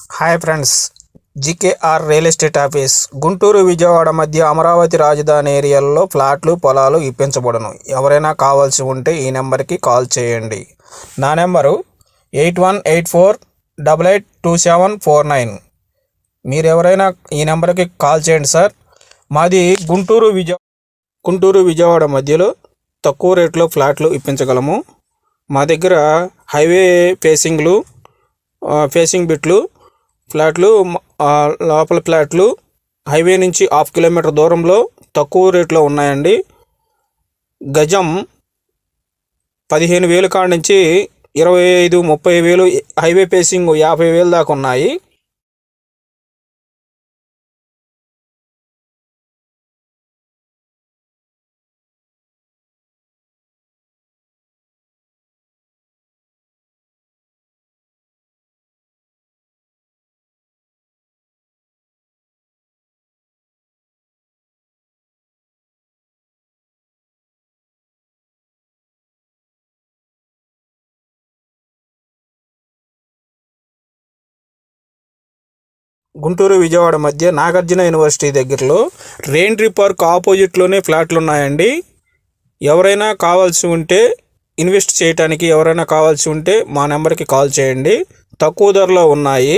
Hi friends, జీకేఆర్ real estate office Guntur Vijayawada మధ్య అమరావతి రాజధాని ఏరియాల్లో ఫ్లాట్లు పొలాలు ఇప్పించబడును. ఎవరైనా కావాల్సి ఉంటే ఈ నెంబర్కి కాల్ చేయండి. నా నెంబరు 8184882749. మీరు ఎవరైనా ఈ నెంబర్కి కాల్ చేయండి సార్. మాది గుంటూరు విజయవాడ మధ్యలో తక్కువ రేట్లో ఫ్లాట్లు ఇప్పించగలము. మా దగ్గర హైవే ఫేసింగ్ బిట్లు ఫ్లాట్లు, లోపల ఫ్లాట్లు హైవే నుంచి 1/2 కిలోమీటర్ దూరంలో తక్కువ రేట్లో ఉన్నాయండి. గజం 15,000 కాడ నుంచి 25-30,000, హైవే ఫేసింగ్ 50,000 దాకా ఉన్నాయి. గుంటూరు విజయవాడ మధ్య నాగార్జున యూనివర్సిటీ దగ్గరలో రెయిన్ట్రీ పార్క్ ఆపోజిట్లోనే ఫ్లాట్లు ఉన్నాయండి. ఎవరైనా కావాల్సి ఉంటే ఇన్వెస్ట్ చేయడానికి ఎవరైనా కావాల్సి ఉంటే మా నెంబర్కి కాల్ చేయండి. తక్కువ ధరలో ఉన్నాయి.